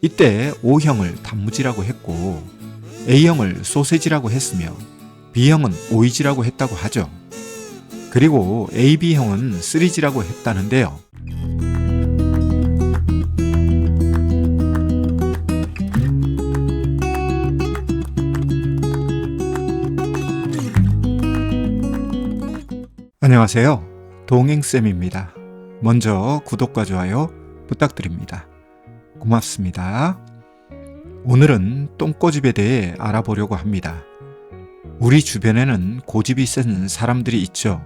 이때 O형을 단무지라고 했고 A형을 소세지라고 했으며 B형은 오이지라고 했다고 하죠. 그리고 AB형은 쓰리지라고 했다는데요. 안녕하세요. 동행쌤입니다. 먼저 구독과 좋아요 부탁드립니다. 고맙습니다. 오늘은 똥꼬집에 대해 알아보려고 합니다. 우리 주변에는 고집이 센 사람들이 있죠.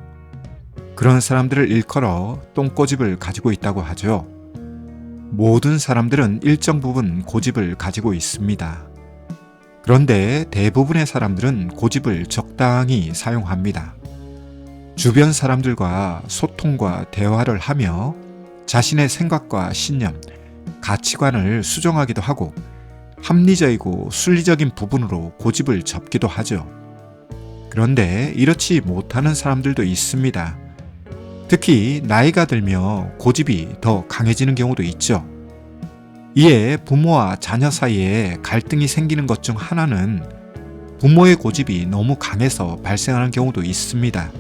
그런 사람들을 일컬어 똥꼬집을 가지고 있다고 하죠. 모든 사람들은 일정 부분 고집을 가지고 있습니다. 그런데 대부분의 사람들은 고집을 적당히 사용합니다. 주변 사람들과 소통과 대화를 하며 자신의 생각과 신념, 가치관을 수정하기도 하고 합리적이고 순리적인 부분으로 고집을 접기도 하죠. 그런데 이렇지 못하는 사람들도 있습니다. 특히 나이가 들며 고집이 더 강해지는 경우도 있죠. 이에 부모와 자녀 사이에 갈등이 생기는 것 중 하나는 부모의 고집이 너무 강해서 발생하는 경우도 있습니다.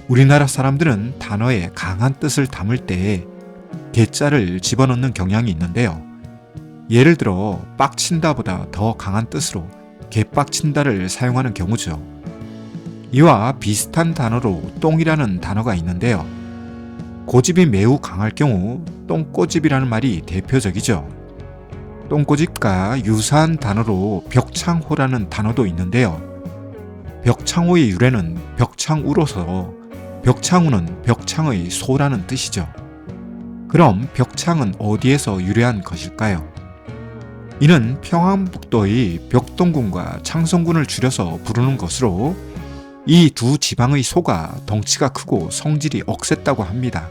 우리나라 사람들은 단어에 강한 뜻을 담을 때 개자를 집어넣는 경향이 있는데요. 예를 들어 빡친다보다 더 강한 뜻으로 개빡친다를 사용하는 경우죠. 이와 비슷한 단어로 똥이라는 단어가 있는데요. 고집이 매우 강할 경우 똥꼬집이라는 말이 대표적이죠. 똥꼬집과 유사한 단어로 벽창호라는 단어도 있는데요. 벽창호의 유래는 벽창우로서 벽창우는 벽창의 소라는 뜻이죠. 그럼 벽창은 어디에서 유래한 것일까요? 이는 평안북도의 벽동군과 창성군을 줄여서 부르는 것으로 이 두 지방의 소가 덩치가 크고 성질이 억셌다고 합니다.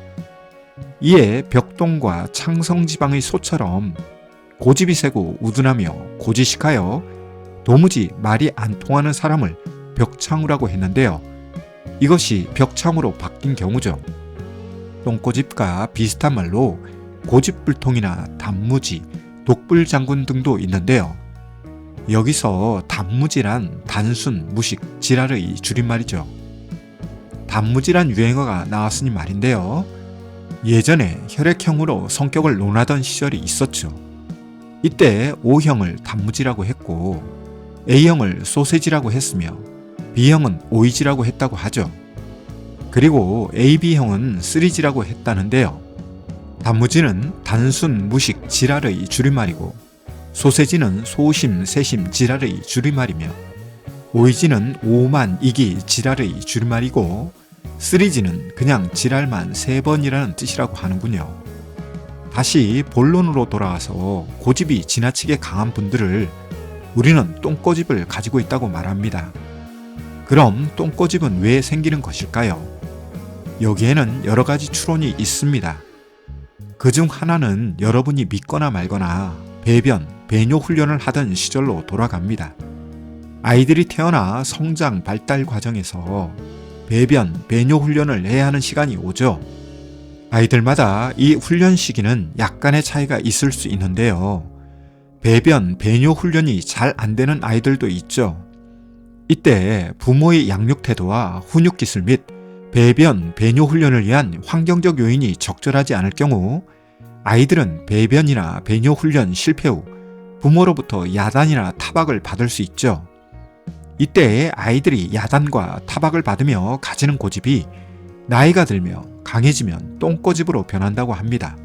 이에 벽동과 창성지방의 소처럼 고집이 세고 우둔하며 고지식하여 도무지 말이 안 통하는 사람을 벽창우라고 했는데요. 이것이 벽창으로 바뀐 경우죠. 똥꼬집과 비슷한 말로 고집불통이나 단무지, 독불장군 등도 있는데요. 여기서 단무지란 단순, 무식, 지랄의 줄임말이죠. 단무지란 유행어가 나왔으니 말인데요. 예전에 혈액형으로 성격을 논하던 시절이 있었죠. 이때 O형을 단무지라고 했고 A형을 소세지라고 했으며 B형은 오이지라고 했다고 하죠. 그리고 AB형은 쓰리지라고 했다는데요. 단무지는 단순, 무식, 지랄의 줄임말이고 소세지는 소심, 세심, 지랄의 줄임말이며 오이지는 오만, 이기, 지랄의 줄임말이고 쓰리지는 그냥 지랄만 3번이라는 뜻이라고 하는군요. 다시 본론으로 돌아와서 고집이 지나치게 강한 분들을 우리는 똥꼬집을 가지고 있다고 말합니다. 그럼 똥꼬집은 왜 생기는 것일까요? 여기에는 여러 가지 추론이 있습니다. 그중 하나는 여러분이 믿거나 말거나 배변, 배뇨 훈련을 하던 시절로 돌아갑니다. 아이들이 태어나 성장, 발달 과정에서 배변, 배뇨 훈련을 해야 하는 시간이 오죠. 아이들마다 이 훈련 시기는 약간의 차이가 있을 수 있는데요. 배변, 배뇨 훈련이 잘 안 되는 아이들도 있죠. 이때 부모의 양육 태도와 훈육 기술 및 배변, 배뇨 훈련을 위한 환경적 요인이 적절하지 않을 경우 아이들은 배변이나 배뇨 훈련 실패 후 부모로부터 야단이나 타박을 받을 수 있죠. 이때 아이들이 야단과 타박을 받으며 가지는 고집이 나이가 들며 강해지면 똥꼬집으로 변한다고 합니다.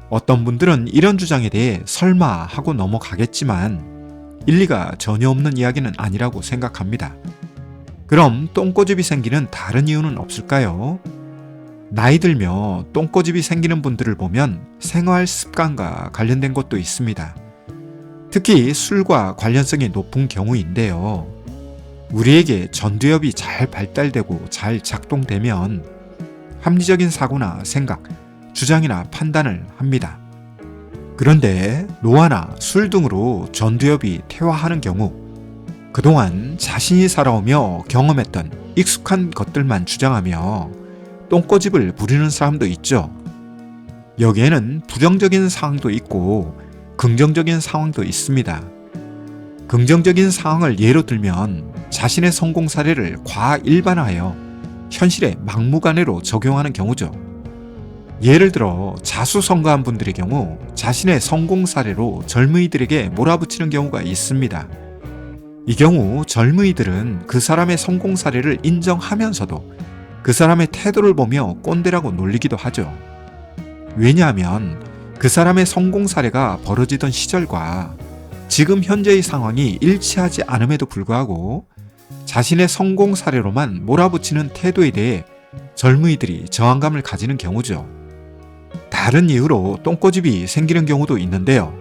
어떤 분들은 이런 주장에 대해 설마 하고 넘어가겠지만 일리가 전혀 없는 이야기는 아니라고 생각합니다. 그럼 똥꼬집이 생기는 다른 이유는 없을까요? 나이 들며 똥꼬집이 생기는 분들을 보면 생활 습관과 관련된 것도 있습니다. 특히 술과 관련성이 높은 경우인데요. 우리에게 전두엽이 잘 발달되고 잘 작동되면 합리적인 사고나 생각, 주장이나 판단을 합니다. 그런데 노화나 술 등으로 전두엽이 퇴화하는 경우 그동안 자신이 살아오며 경험했던 익숙한 것들만 주장하며 똥꼬집을 부리는 사람도 있죠. 여기에는 부정적인 상황도 있고 긍정적인 상황도 있습니다. 긍정적인 상황을 예로 들면 자신의 성공 사례를 과일반화하여 현실에 막무가내로 적용하는 경우죠. 예를 들어 자수성가한 분들의 경우 자신의 성공 사례로 젊은이들에게 몰아붙이는 경우가 있습니다. 이 경우 젊은이들은 그 사람의 성공 사례를 인정하면서도 그 사람의 태도를 보며 꼰대라고 놀리기도 하죠. 왜냐하면 그 사람의 성공 사례가 벌어지던 시절과 지금 현재의 상황이 일치하지 않음에도 불구하고 자신의 성공 사례로만 몰아붙이는 태도에 대해 젊은이들이 저항감을 가지는 경우죠. 다른 이유로 똥꼬집이 생기는 경우도 있는데요.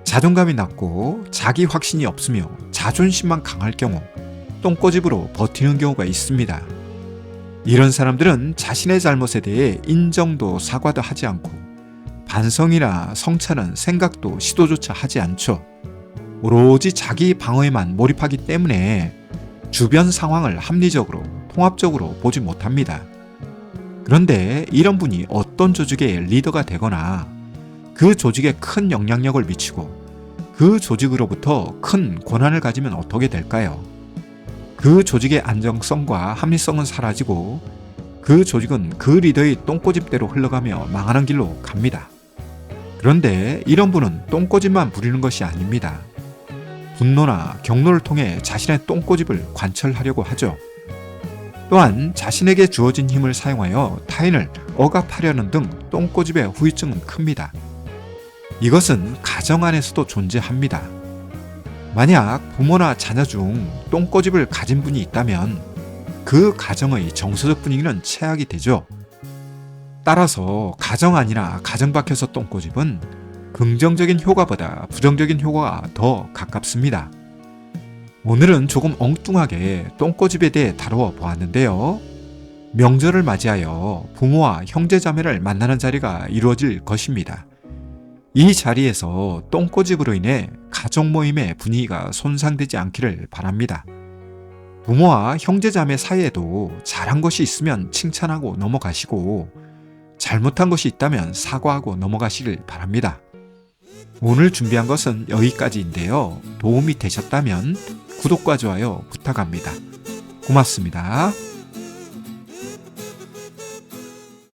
자존감이 낮고 자기 확신이 없으며 자존심만 강할 경우 똥꼬집으로 버티는 경우가 있습니다. 이런 사람들은 자신의 잘못에 대해 인정도 사과도 하지 않고 반성이나 성찰은 생각도 시도조차 하지 않죠. 오로지 자기 방어에만 몰입하기 때문에 주변 상황을 합리적으로 통합적으로 보지 못합니다. 그런데 이런 분이 어떤 조직의 리더가 되거나 그 조직에 큰 영향력을 미치고 그 조직으로부터 큰 권한을 가지면 어떻게 될까요? 그 조직의 안정성과 합리성은 사라지고 그 조직은 그 리더의 똥꼬집대로 흘러가며 망하는 길로 갑니다. 그런데 이런 분은 똥꼬집만 부리는 것이 아닙니다. 분노나 경로를 통해 자신의 똥꼬집을 관철하려고 하죠. 또한 자신에게 주어진 힘을 사용하여 타인을 억압하려는 등 똥꼬집의 후유증은 큽니다. 이것은 가정 안에서도 존재합니다. 만약 부모나 자녀 중 똥꼬집을 가진 분이 있다면 그 가정의 정서적 분위기는 최악이 되죠. 따라서 가정 안이나 가정 밖에서 똥꼬집은 긍정적인 효과보다 부정적인 효과가 더 가깝습니다. 오늘은 조금 엉뚱하게 똥꼬집에 대해 다루어 보았는데요. 명절을 맞이하여 부모와 형제자매를 만나는 자리가 이루어질 것입니다. 이 자리에서 똥꼬집으로 인해 가족 모임의 분위기가 손상되지 않기를 바랍니다. 부모와 형제자매 사이에도 잘한 것이 있으면 칭찬하고 넘어가시고 잘못한 것이 있다면 사과하고 넘어가시길 바랍니다. 오늘 준비한 것은 여기까지인데요. 도움이 되셨다면 구독과 좋아요 부탁합니다. 고맙습니다.